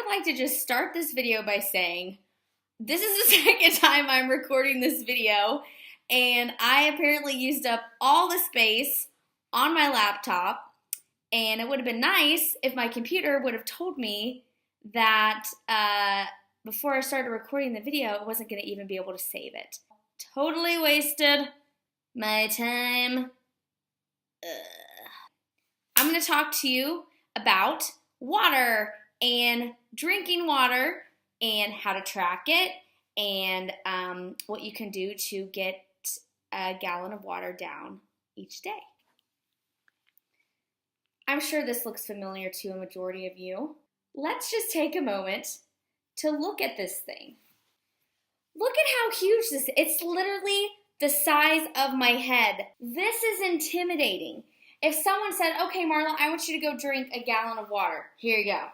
would like to just start this video by saying this is the second time I'm recording this video, and I apparently used up all the space on my laptop, and it would have been nice if my computer would have told me that before I started recording the video, I wasn't going to even be able to save it. Totally wasted my time. I'm going to talk to you about water and drinking water and how to track it and what you can do to get a gallon of water down each day. I'm sure this looks familiar to a majority of you. Let's just take a moment to look at this thing. Look at how huge this is. It's literally the size of my head. This is intimidating. If someone said, okay, Marla, I want you to go drink a gallon of water. Here you go.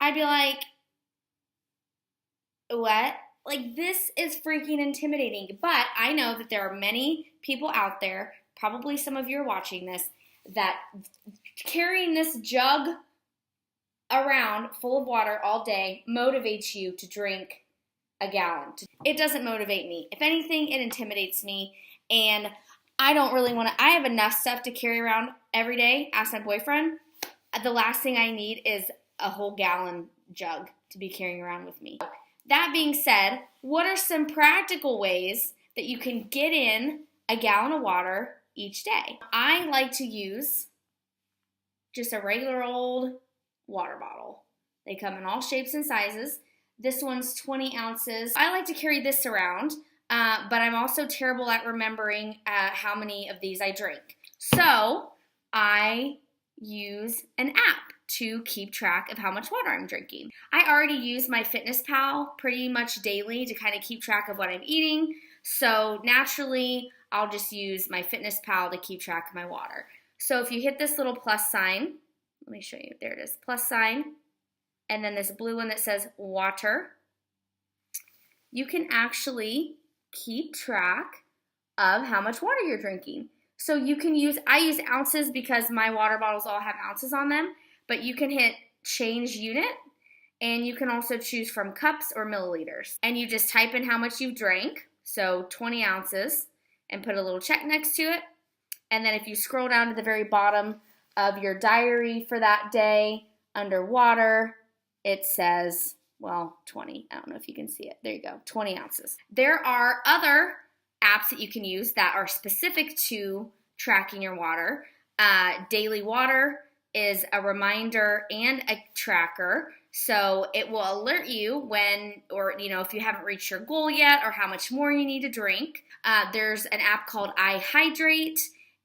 I'd be like, what? Like, this is freaking intimidating. But I know that there are many people out there, probably some of you are watching this, that carrying this jug around full of water all day motivates you to drink a gallon. It doesn't motivate me. If anything, it intimidates me, and I don't really want to. I have enough stuff to carry around every day. Ask my boyfriend. The last thing I need is a whole gallon jug to be carrying around with me. That being said, what are some practical ways that you can get in a gallon of water each day? I like to use just a regular old water bottle. They come in all shapes and sizes. This one's 20 ounces. I like to carry this around, but I'm also terrible at remembering how many of these I drink. So I use an app to keep track of how much water I'm drinking. I already use my FitnessPal pretty much daily to kind of keep track of what I'm eating. So naturally, I'll just use my FitnessPal to keep track of my water. So if you hit this little plus sign, let me show you, there it is, plus sign, and then this blue one that says water, you can actually keep track of how much water you're drinking. So you can use, I use ounces because my water bottles all have ounces on them, but you can hit change unit, and you can also choose from cups or milliliters. And you just type in how much you've drank, so 20 ounces, and put a little check next to it. And then if you scroll down to the very bottom of your diary for that day, under water, it says, well, 20. I don't know if you can see it. There you go, 20 ounces. There are other apps that you can use that are specific to tracking your water. Daily Water is a reminder and a tracker. So it will alert you when, or if you haven't reached your goal yet or how much more you need to drink. There's an app called I Hydrate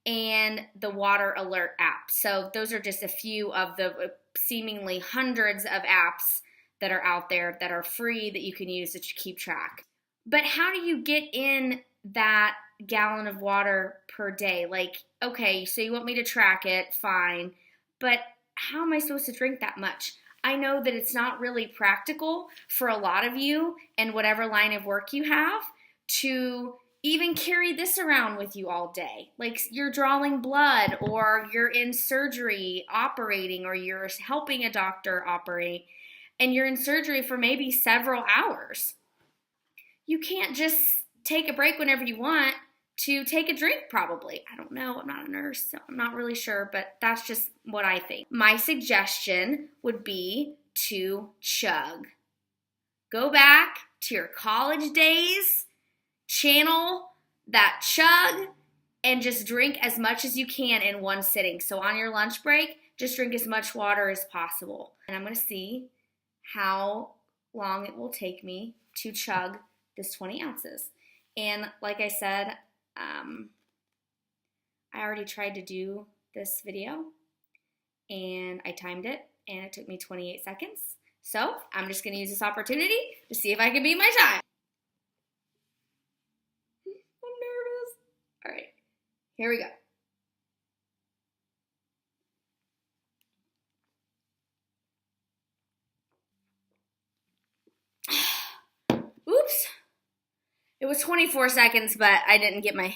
and the Water Alert app. So those are just a few of the seemingly hundreds of apps that are out there that are free that you can use to keep track. But how do you get in that gallon of water per day? Like, okay, so you want me to track it, fine, but how am I supposed to drink that much? I know that it's not really practical for a lot of you and whatever line of work you have to even carry this around with you all day. Like, you're drawing blood, or you're in surgery operating, or you're helping a doctor operate, and you're in surgery for maybe several hours. You can't just take a break whenever you want to take a drink, probably. I don't know. I'm not a nurse, so I'm not really sure, but that's just what I think. My suggestion would be to chug. Go back to your college days, channel that chug, and just drink as much as you can in one sitting. So on your lunch break, just drink as much water as possible. And I'm going to see how long it will take me to chug this 20 ounces. And like I said, I already tried to do this video, and I timed it, and it took me 28 seconds. So I'm just going to use this opportunity to see if I can beat my time. I'm nervous. All right, here we go. Oops. It was 24 seconds, but I didn't hit my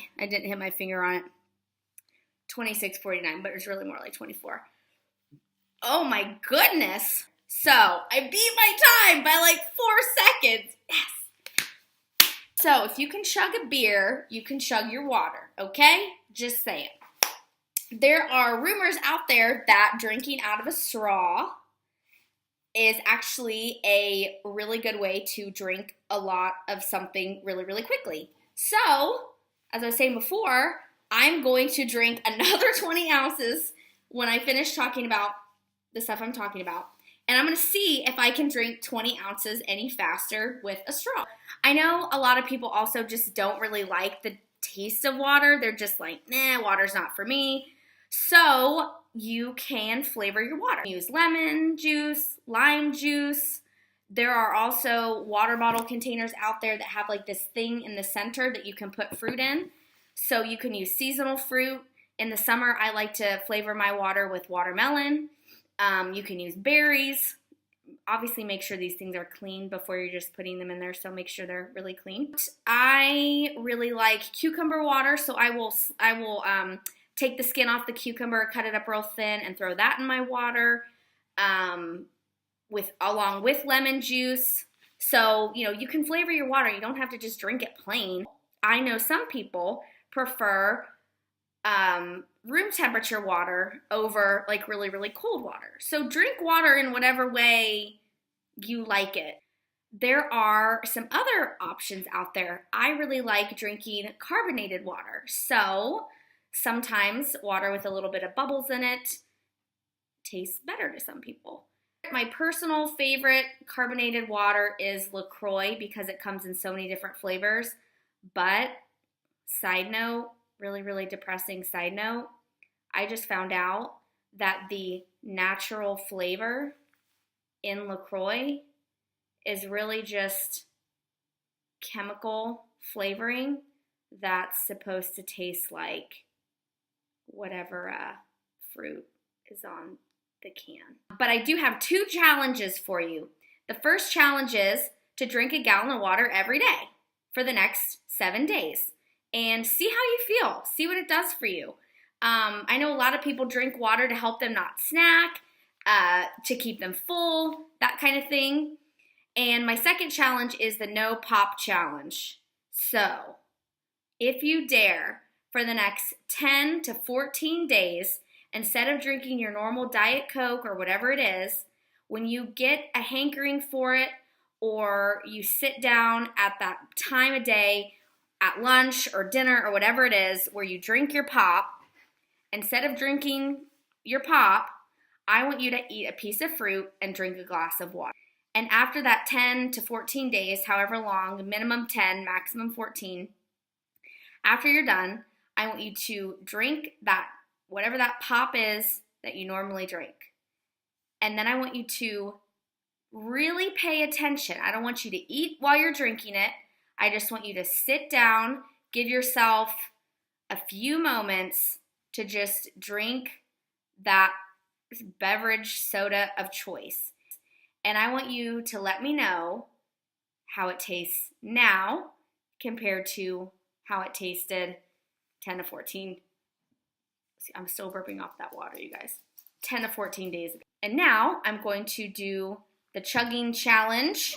finger on it. 26:49, but it was really more like 24. Oh my goodness. So I beat my time by like 4 seconds. Yes. So if you can chug a beer, you can chug your water, okay? Just saying. There are rumors out there that drinking out of a straw is actually a really good way to drink a lot of something really, really quickly. So, as I was saying before, I'm going to drink another 20 ounces when I finish talking about the stuff I'm talking about. And I'm going to see if I can drink 20 ounces any faster with a straw. I know a lot of people also just don't really like the taste of water. They're just like, nah, water's not for me. So you can flavor your water. Use lemon juice, lime juice. There are also water bottle containers out there that have like this thing in the center that you can put fruit in. So you can use seasonal fruit. In the summer, I like to flavor my water with watermelon. You can use berries. Obviously, make sure these things are clean before you're just putting them in there, so make sure they're really clean. I really like cucumber water, so I will take the skin off the cucumber, cut it up real thin, and throw that in my water along with lemon juice. So, you can flavor your water. You don't have to just drink it plain. I know some people prefer room temperature water over like really, really cold water. So drink water in whatever way you like it. There are some other options out there. I really like drinking carbonated water. So sometimes water with a little bit of bubbles in it tastes better to some people. My personal favorite carbonated water is LaCroix because it comes in so many different flavors. But side note, really, really depressing side note, I just found out that the natural flavor in LaCroix is really just chemical flavoring that's supposed to taste like whatever fruit is on the can. But I do have 2 challenges for you. The first challenge is to drink a gallon of water every day for the next 7 days and see how you feel. See what it does for you. I know a lot of people drink water to help them not snack, to keep them full, that kind of thing. And my second challenge is the no pop challenge. So, if you dare, for the next 10 to 14 days, instead of drinking your normal Diet Coke or whatever it is, when you get a hankering for it or you sit down at that time of day, at lunch or dinner or whatever it is, where you drink your pop, instead of drinking your pop, I want you to eat a piece of fruit and drink a glass of water. And after that 10 to 14 days, however long, minimum 10, maximum 14, after you're done, I want you to drink that, whatever that pop is that you normally drink. And then I want you to really pay attention. I don't want you to eat while you're drinking it. I just want you to sit down, give yourself a few moments to just drink that beverage soda of choice. And I want you to let me know how it tastes now compared to how it tasted 10 to 14. See, I'm still burping off that water, you guys. 10 to 14 days ago. And now I'm going to do the chugging challenge,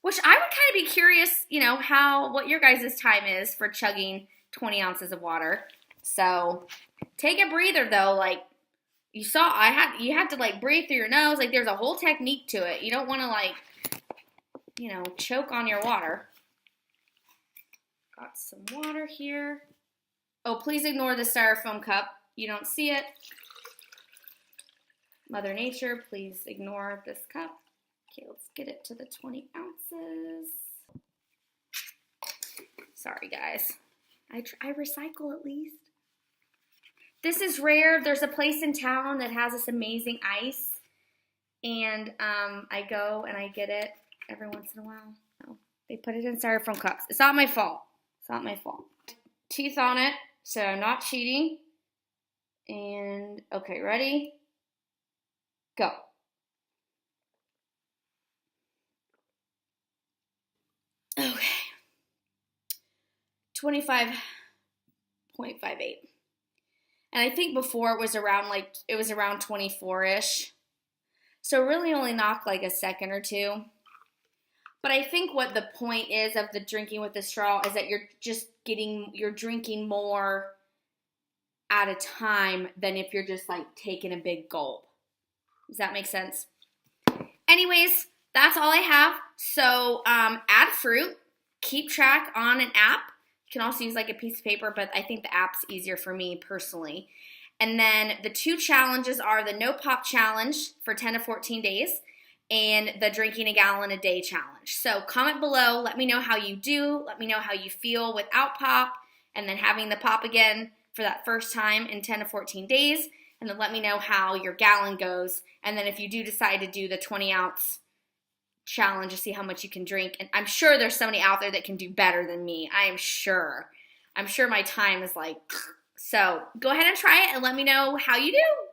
which I would kind of be curious, what your guys' time is for chugging 20 ounces of water. So take a breather though, like you had to like breathe through your nose. Like there's a whole technique to it. You don't want to choke on your water. Got some water here. Oh, please ignore the styrofoam cup. You don't see it. Mother Nature, please ignore this cup. Okay, let's get it to the 20 ounces. Sorry, guys. I recycle at least. This is rare. There's a place in town that has this amazing ice. And I go and I get it every once in a while. No, they put it in styrofoam cups. It's not my fault. It's not my fault. Teeth on it, so I'm not cheating. And, okay, ready? Go. Okay. 25.58. And I think before it was around 24-ish. So really only knock like a second or two. But I think what the point is of the drinking with the straw is that you're drinking more at a time than if you're just like taking a big gulp. Does that make sense? Anyways, that's all I have. So add fruit, keep track on an app. You can also use like a piece of paper, but I think the app's easier for me personally. And then the 2 challenges are the no pop challenge for 10 to 14 days and the drinking a gallon a day challenge. So comment below, let me know how you do, let me know how you feel without pop and then having the pop again for that first time in 10 to 14 days. And then let me know how your gallon goes. And then if you do decide to do the 20-ounce challenge to see how much you can drink. And I'm sure there's somebody out there that can do better than me. I am sure. I'm sure my time is like, so go ahead and try it and let me know how you do.